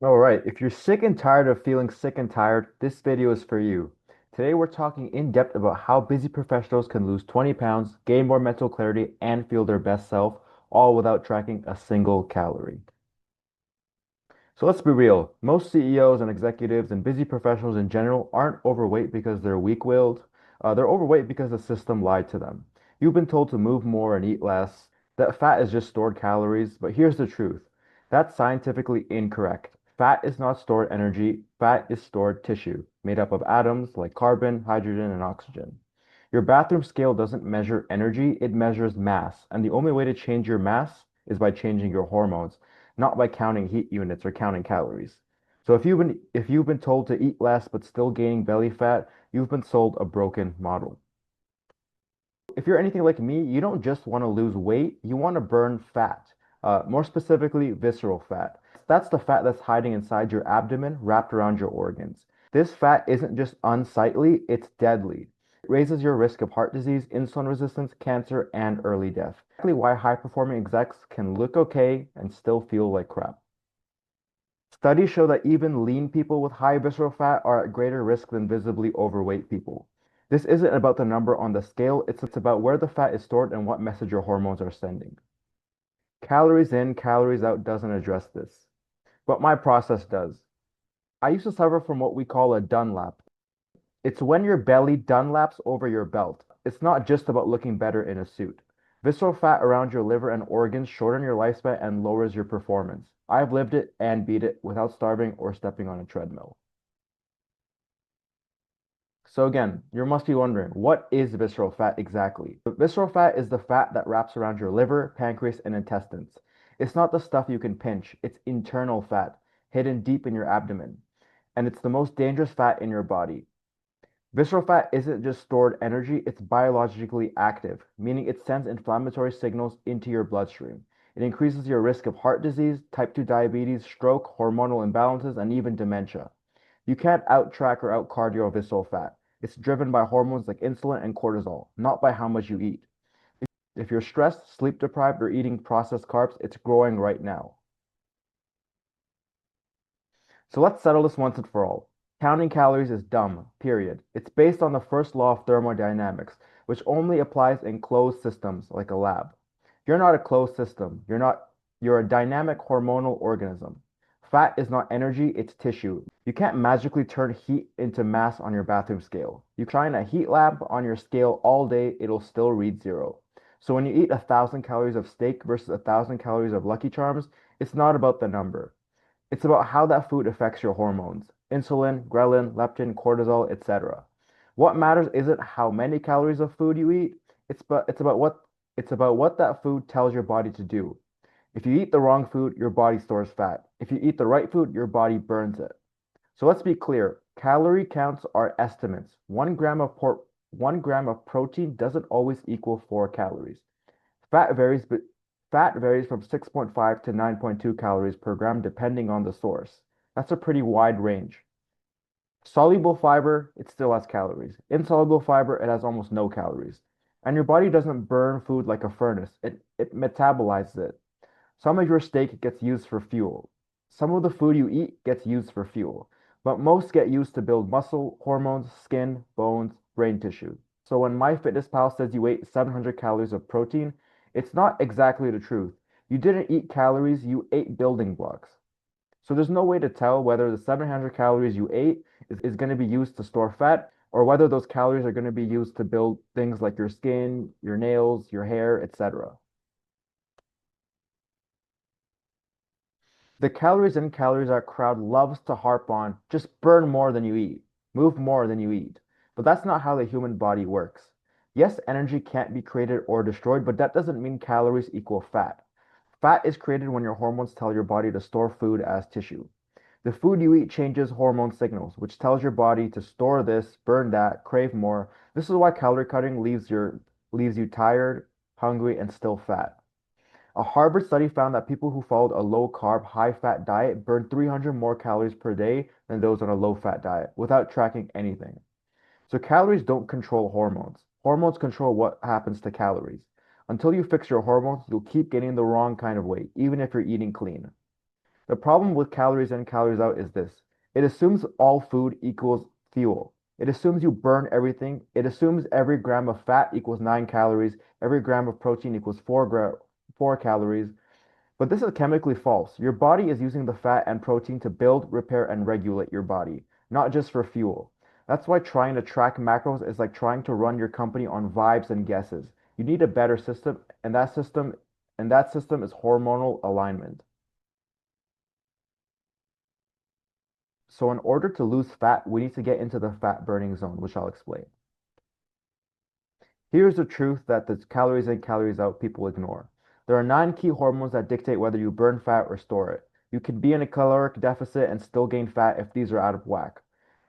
All right, if you're sick and tired of feeling sick and tired, this video is for you. Today we're talking in depth about how busy professionals can lose 20 pounds, gain more mental clarity, and feel their best self, all without tracking a single calorie. So let's be real. Most CEOs and executives and busy professionals in general aren't overweight because they're weak-willed. They're overweight because the system lied to them. You've been told to move more and eat less, that fat is just stored calories, but here's the truth. That's scientifically incorrect. Fat is not stored energy, fat is stored tissue, made up of atoms like carbon, hydrogen, and oxygen. Your bathroom scale doesn't measure energy, it measures mass, and the only way to change your mass is by changing your hormones, not by counting heat units or counting calories. So if you've been told to eat less but still gaining belly fat, you've been sold a broken model. If you're anything like me, you don't just want to lose weight, you want to burn fat. More specifically, visceral fat. That's the fat that's hiding inside your abdomen, wrapped around your organs. This fat isn't just unsightly, it's deadly. It raises your risk of heart disease, insulin resistance, cancer, and early death. Exactly why high-performing execs can look okay and still feel like crap. Studies show that even lean people with high visceral fat are at greater risk than visibly overweight people. This isn't about the number on the scale, it's about where the fat is stored and what message your hormones are sending. Calories in, calories out doesn't address this, but my process does. I used to suffer from what we call a Dunlap. It's when your belly Dunlaps over your belt. It's not just about looking better in a suit. Visceral fat around your liver and organs shorten your lifespan and lowers your performance. I've lived it and beat it without starving or stepping on a treadmill. So again, you must be wondering, what is visceral fat exactly? Visceral fat is the fat that wraps around your liver, pancreas, and intestines. It's not the stuff you can pinch, it's internal fat, hidden deep in your abdomen. And it's the most dangerous fat in your body. Visceral fat isn't just stored energy, it's biologically active, meaning it sends inflammatory signals into your bloodstream. It increases your risk of heart disease, type 2 diabetes, stroke, hormonal imbalances, and even dementia. You can't out-track or out-cardio visceral fat. It's driven by hormones like insulin and cortisol, not by how much you eat. If you're stressed, sleep deprived, or eating processed carbs, it's growing right now. So let's settle this once and for all. Counting calories is dumb, period. It's based on the first law of thermodynamics, which only applies in closed systems like a lab. You're not a closed system. You're a dynamic hormonal organism. Fat is not energy, it's tissue. You can't magically turn heat into mass on your bathroom scale. You shine a heat lamp on your scale all day, it'll still read zero. So when you eat 1,000 calories of steak versus 1,000 calories of Lucky Charms, it's not about the number. It's about how that food affects your hormones, insulin, ghrelin, leptin, cortisol, etc. What matters isn't how many calories of food you eat, it's about what that food tells your body to do. If you eat the wrong food, your body stores fat. If you eat the right food, your body burns it. So let's be clear, calorie counts are estimates. 1 gram of protein doesn't always equal 4 calories. Fat varies, but fat varies from 6.5 to 9.2 calories per gram depending on the source. That's a pretty wide range. Soluble fiber, it still has calories. Insoluble fiber, it has almost no calories. And your body doesn't burn food like a furnace. It metabolizes it. Some of your steak gets used for fuel. Some of the food you eat gets used for fuel. But most get used to build muscle, hormones, skin, bones, brain tissue. So when MyFitnessPal says you ate 700 calories of protein, it's not exactly the truth. You didn't eat calories, you ate building blocks. So there's no way to tell whether the 700 calories you ate is going to be used to store fat or whether those calories are going to be used to build things like your skin, your nails, your hair, etc. The calories in, calories out crowd loves to harp on just burn more than you eat, move more than you eat. But that's not how the human body works. Yes, energy can't be created or destroyed, but that doesn't mean calories equal fat. Fat is created when your hormones tell your body to store food as tissue. The food you eat changes hormone signals, which tells your body to store this, burn that, crave more. This is why calorie cutting leaves you tired, hungry, and still fat. A Harvard study found that people who followed a low carb, high fat diet burned 300 more calories per day than those on a low fat diet without tracking anything. So calories don't control hormones. Hormones control what happens to calories. Until you fix your hormones, you'll keep getting the wrong kind of weight, even if you're eating clean. The problem with calories in, calories out is this. It assumes all food equals fuel. It assumes you burn everything. It assumes every gram of fat equals 9 calories, every gram of protein equals 4 calories. But this is chemically false. Your body is using the fat and protein to build, repair, and regulate your body, not just for fuel. That's why trying to track macros is like trying to run your company on vibes and guesses. You need a better system, and that system is hormonal alignment. So in order to lose fat, we need to get into the fat burning zone, which I'll explain. Here's the truth that the calories in, calories out people ignore. There are 9 key hormones that dictate whether you burn fat or store it. You can be in a caloric deficit and still gain fat if these are out of whack.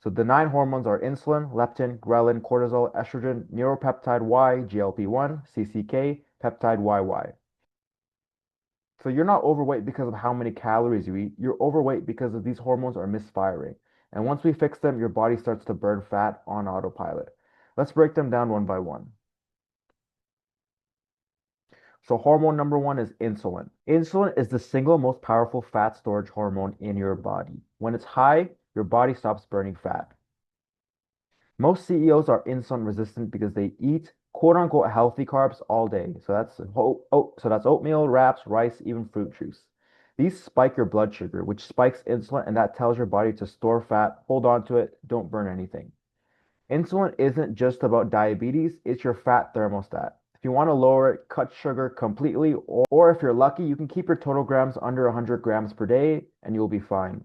So the 9 hormones are insulin, leptin, ghrelin, cortisol, estrogen, neuropeptide Y, GLP-1, CCK, peptide YY. So you're not overweight because of how many calories you eat. You're overweight because of these hormones are misfiring. And once we fix them, your body starts to burn fat on autopilot. Let's break them down one by one. So hormone number one is insulin. Insulin is the single most powerful fat storage hormone in your body. When it's high, your body stops burning fat. Most CEOs are insulin resistant because they eat quote unquote healthy carbs all day. So that's oatmeal, wraps, rice, even fruit juice. These spike your blood sugar, which spikes insulin, and that tells your body to store fat, hold on to it, don't burn anything. Insulin isn't just about diabetes, it's your fat thermostat. If you want to lower it, cut sugar completely, or if you're lucky, you can keep your total grams under 100 grams per day and you'll be fine.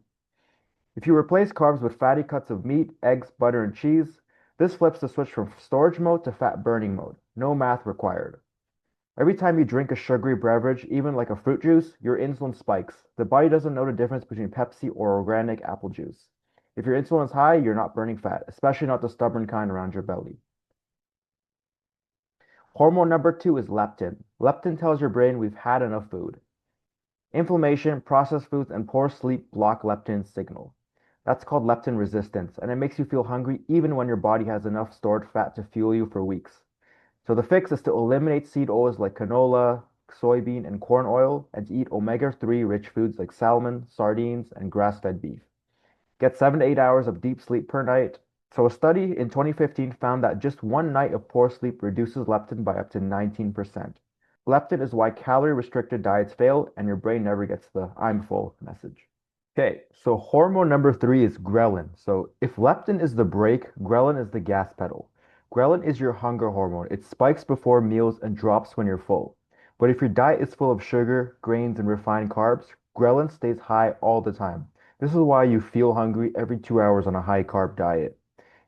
If you replace carbs with fatty cuts of meat, eggs, butter, and cheese, this flips the switch from storage mode to fat burning mode. No math required. Every time you drink a sugary beverage, even like a fruit juice, your insulin spikes. The body doesn't know the difference between Pepsi or organic apple juice. If your insulin is high, you're not burning fat, especially not the stubborn kind around your belly. Hormone number two is leptin. Leptin tells your brain we've had enough food. Inflammation, processed foods, and poor sleep block leptin's signal. That's called leptin resistance, and it makes you feel hungry even when your body has enough stored fat to fuel you for weeks. So the fix is to eliminate seed oils like canola, soybean, and corn oil, and to eat omega-3 rich foods like salmon, sardines, and grass-fed beef. Get 7 to 8 hours of deep sleep per night. So a study in 2015 found that just one night of poor sleep reduces leptin by up to 19%. Leptin is why calorie-restricted diets fail and your brain never gets the "I'm full" message. Okay, so hormone number three is ghrelin. So if leptin is the brake, ghrelin is the gas pedal. Ghrelin is your hunger hormone. It spikes before meals and drops when you're full. But if your diet is full of sugar, grains, and refined carbs, ghrelin stays high all the time. This is why you feel hungry every 2 hours on a high carb diet.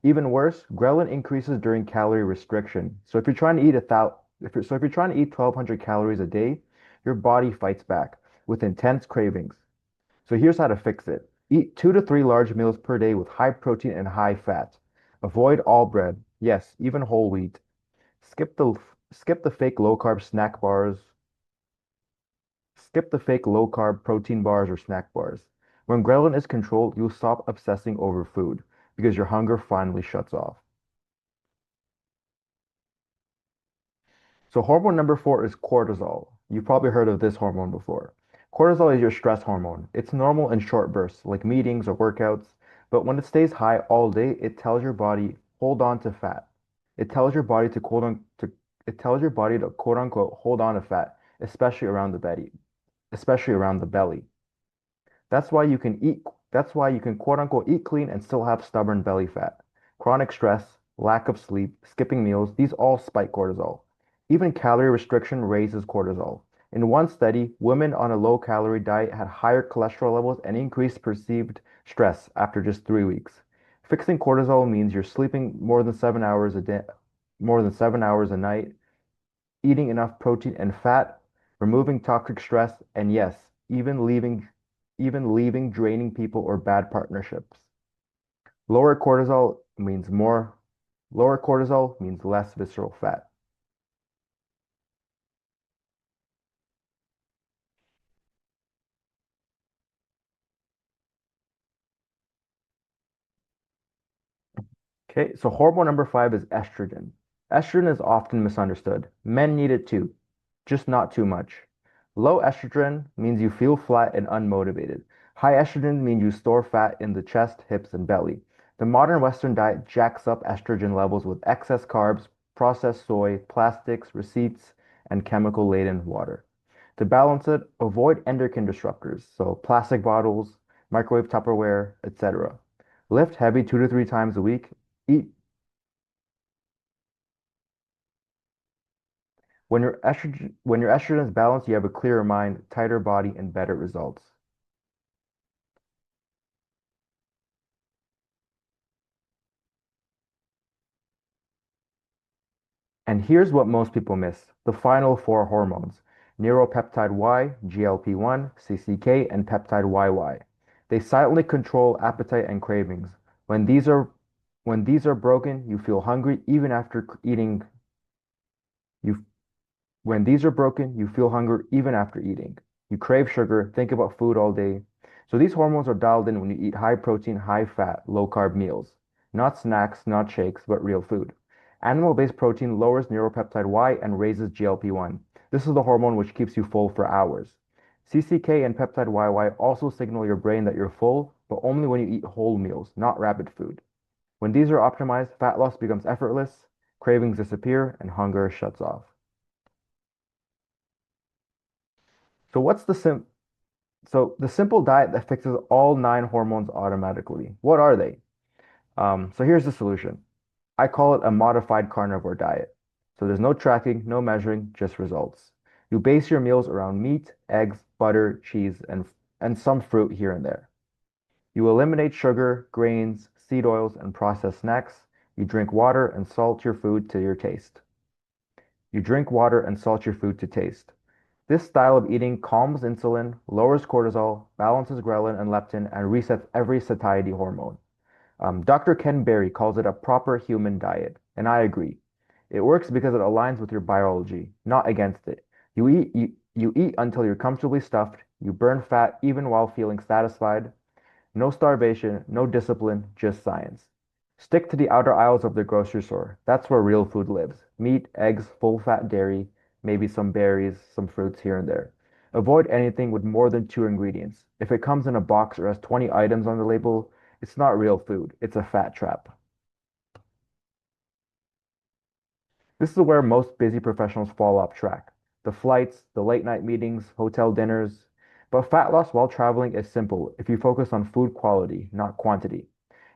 Even worse, ghrelin increases during calorie restriction. So if you're trying to eat 1,200 calories a day, your body fights back with intense cravings. So here's how to fix it. Eat 2 to 3 large meals per day with high protein and high fat. Avoid all bread. Yes, even whole wheat. Skip the skip the fake low carb snack bars. Skip the fake low carb protein bars or snack bars. When ghrelin is controlled, you'll stop obsessing over food because your hunger finally shuts off. So hormone number four is cortisol. You've probably heard of this hormone before. Cortisol is your stress hormone. It's normal in short bursts, like meetings or workouts, but when it stays high all day, it tells your body, hold on to fat. It tells your body to it tells your body to quote unquote hold on to fat, especially around the belly. That's why you can quote unquote eat clean and still have stubborn belly fat. Chronic stress, lack of sleep, skipping meals, these all spike cortisol. Even calorie restriction raises cortisol. In one study, women on a low calorie diet had higher cholesterol levels and increased perceived stress after just 3 weeks. Fixing cortisol means you're sleeping more than 7 hours a night, eating enough protein and fat, removing toxic stress, and yes, even leaving draining people or bad partnerships. Lower cortisol means more Lower cortisol means less visceral fat. Okay, so hormone number five is estrogen. Estrogen is often misunderstood. Men need it too, just not too much. Low estrogen means you feel flat and unmotivated. High estrogen means you store fat in the chest, hips, and belly. The modern Western diet jacks up estrogen levels with excess carbs, processed soy, plastics, receipts, and chemical-laden water. To balance it, avoid endocrine disruptors, so plastic bottles, microwave Tupperware, etc. Lift heavy 2 to 3 times a week. Eat when your estrogen is balanced, you have a clearer mind, tighter body, and better results. And here's what most people miss: the final four hormones: neuropeptide Y, GLP-1, CCK, and peptide YY. They silently control appetite and cravings. When these are when these are broken, you feel hungry even after eating. You When these are broken, you feel hunger even after eating. You crave sugar, think about food all day. So these hormones are dialed in when you eat high protein, high fat, low carb meals. Not snacks, not shakes, but real food. Animal-based protein lowers neuropeptide Y and raises GLP-1. This is the hormone which keeps you full for hours. CCK and peptide YY also signal your brain that you're full, but only when you eat whole meals, not rapid food. When these are optimized, fat loss becomes effortless, cravings disappear, and hunger shuts off. So what's the sim So the simple diet that fixes all nine hormones automatically. What are they? So here's the solution. I call it a modified carnivore diet. So there's no tracking, no measuring, just results. You base your meals around meat, eggs, butter, cheese, and some fruit here and there. You eliminate sugar, grains, seed oils, and processed snacks. You drink water and salt your food to your taste. You drink water and salt your food to taste. This style of eating calms insulin, lowers cortisol, balances ghrelin and leptin, and resets every satiety hormone. Dr. Ken Berry calls it a proper human diet, and I agree. It works because it aligns with your biology, not against it. You eat until you're comfortably stuffed, you burn fat even while feeling satisfied, no starvation, no discipline, just science. Stick to the outer aisles of the grocery store. That's where real food lives. Meat, eggs, full fat dairy, maybe some berries, some fruits here and there. Avoid anything with more than two ingredients. If it comes in a box or has 20 items on the label, it's not real food. It's a fat trap. This is where most busy professionals fall off track. The flights, the late night meetings, hotel dinners. But fat loss while traveling is simple if you focus on food quality, not quantity.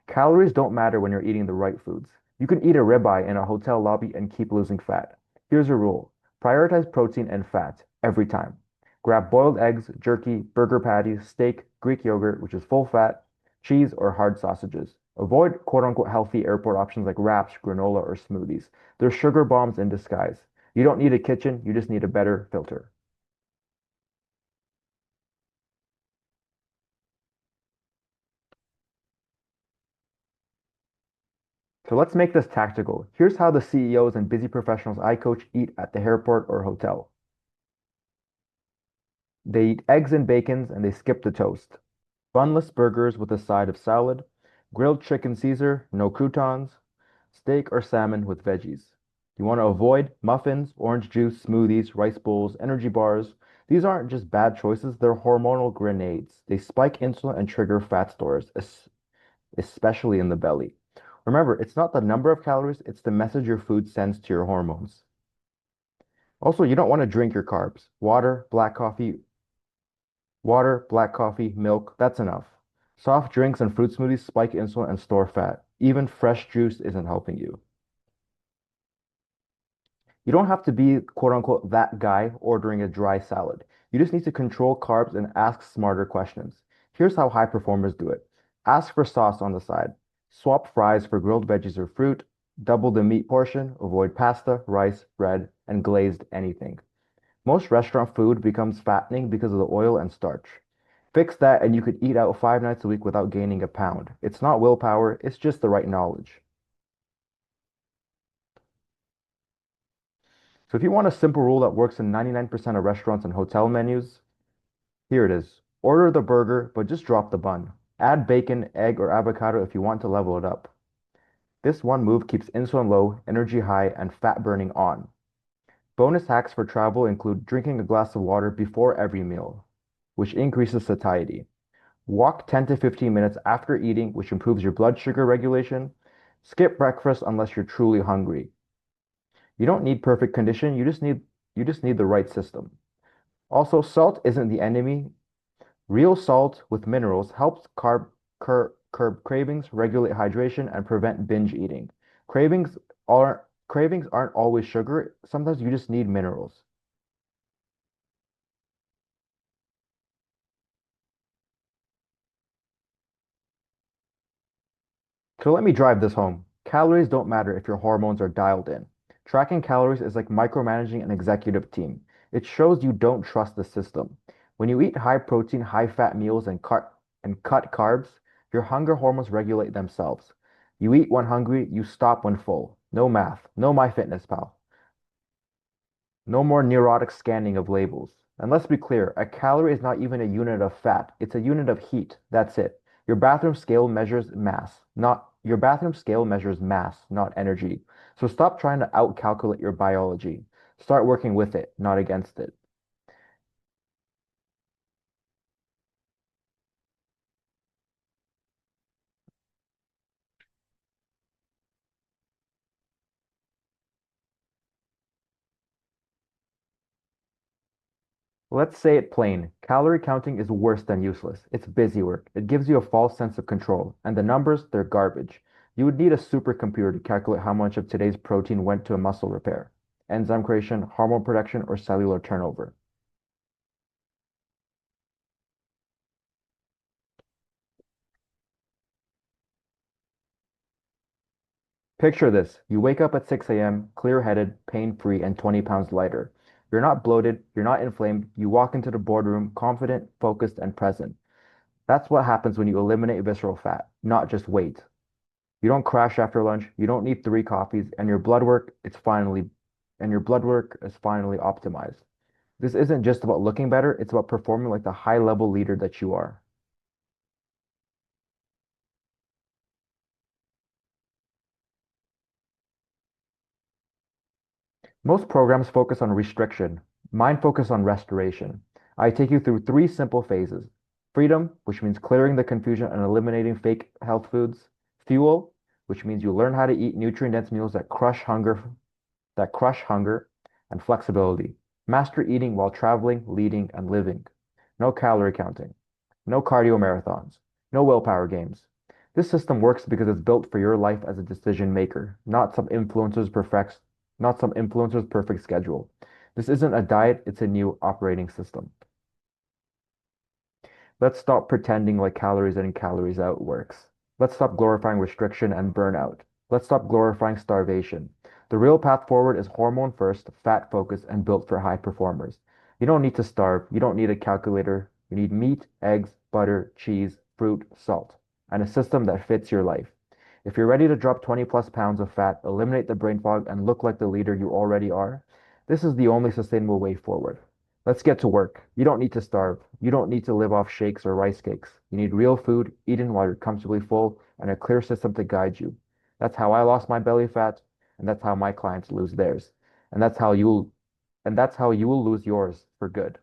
Calories don't matter when you're eating the right foods. You can eat a ribeye in a hotel lobby and keep losing fat. Here's a rule. Prioritize protein and fat every time. Grab boiled eggs, jerky, burger patties, steak, Greek yogurt, which is full fat, cheese, or hard sausages. Avoid quote-unquote healthy airport options like wraps, granola, or smoothies. They're sugar bombs in disguise. You don't need a kitchen, you just need a better filter. So let's make this tactical. Here's how the CEOs and busy professionals I coach eat at the airport or hotel. They eat eggs and bacons and they skip the toast. Bunless burgers with a side of salad. Grilled chicken Caesar, no croutons. Steak or salmon with veggies. You want to avoid muffins, orange juice, smoothies, rice bowls, energy bars. These aren't just bad choices, they're hormonal grenades. They spike insulin and trigger fat stores, especially in the belly. Remember, it's not the number of calories, it's the message your food sends to your hormones. Also, you don't want to drink your carbs. Water, black coffee, milk, that's enough. Soft drinks and fruit smoothies spike insulin and store fat. Even fresh juice isn't helping you. You don't have to be quote unquote that guy ordering a dry salad. You just need to control carbs and ask smarter questions. Here's how high performers do it. Ask for sauce on the side. Swap fries for grilled veggies or fruit. Double the meat portion. Avoid pasta, rice, bread, and glazed anything. Most restaurant food becomes fattening because of the oil and starch. Fix that and you could eat out 5 nights a week without gaining a pound. It's not willpower, it's just the right knowledge. So if you want a simple rule that works in 99% of restaurants and hotel menus, here it is. Order the burger, but just drop the bun. Add bacon, egg, or avocado if you want to level it up. This one move keeps insulin low, energy high, and fat burning on. Bonus hacks for travel include drinking a glass of water before every meal, which increases satiety. Walk 10 to 15 minutes after eating, which improves your blood sugar regulation. Skip breakfast unless you're truly hungry. You don't need perfect condition, you just need the right system. Also, salt isn't the enemy. Real salt with minerals helps curb cravings, regulate hydration, and prevent binge eating. Cravings cravings aren't always sugar. Sometimes you just need minerals. So let me drive this home. Calories don't matter if your hormones are dialed in. Tracking calories is like micromanaging an executive team. It shows you don't trust the system. When you eat high protein, high fat meals and cut carbs, your hunger hormones regulate themselves. You eat when hungry, you stop when full. No math, no MyFitnessPal. No more neurotic scanning of labels. And let's be clear, a calorie is not even a unit of fat. It's a unit of heat. That's it. Your bathroom scale measures mass, not energy. So stop trying to outcalculate your biology. Start working with it, not against it. Let's say it plain. Calorie counting is worse than useless. It's busy work. It gives you a false sense of control. And the numbers, they're garbage. You would need a supercomputer to calculate how much of today's protein went to a muscle repair, enzyme creation, hormone production, or cellular turnover. Picture this. You wake up at 6 a.m., clear-headed, pain-free, and 20 pounds lighter. You're not bloated, you're not inflamed. You walk into the boardroom confident, focused, and present. That's what happens when you eliminate visceral fat, not just weight. You don't crash after lunch, you don't need 3 coffees, and your blood work is finally optimized. This isn't just about looking better, it's about performing like the high-level leader that you are. Most programs focus on restriction. Mine focus on restoration. I take you through 3 simple phases. Freedom, which means clearing the confusion and eliminating fake health foods. Fuel, which means you learn how to eat nutrient-dense meals that crush hunger, and flexibility. Master eating while traveling, leading, and living. No calorie counting. No cardio marathons. No willpower games. This system works because it's built for your life as a decision maker, not some influencer's perfect schedule. This isn't a diet, it's a new operating system. Let's stop pretending like calories in, calories out works. Let's stop glorifying restriction and burnout. Let's stop glorifying starvation. The real path forward is hormone first, fat focused, and built for high performers. You don't need to starve. You don't need a calculator. You need meat, eggs, butter, cheese, fruit, salt, and a system that fits your life. If you're ready to drop 20 plus pounds of fat, eliminate the brain fog, and look like the leader you already are, this is the only sustainable way forward. Let's get to work. You don't need to starve. You don't need to live off shakes or rice cakes. You need real food, eaten while you're comfortably full, and a clear system to guide you. That's how I lost my belly fat, and that's how my clients lose theirs. And that's how you will lose yours for good.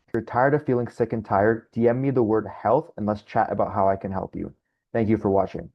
If you're tired of feeling sick and tired, DM me the word health and let's chat about how I can help you. Thank you for watching.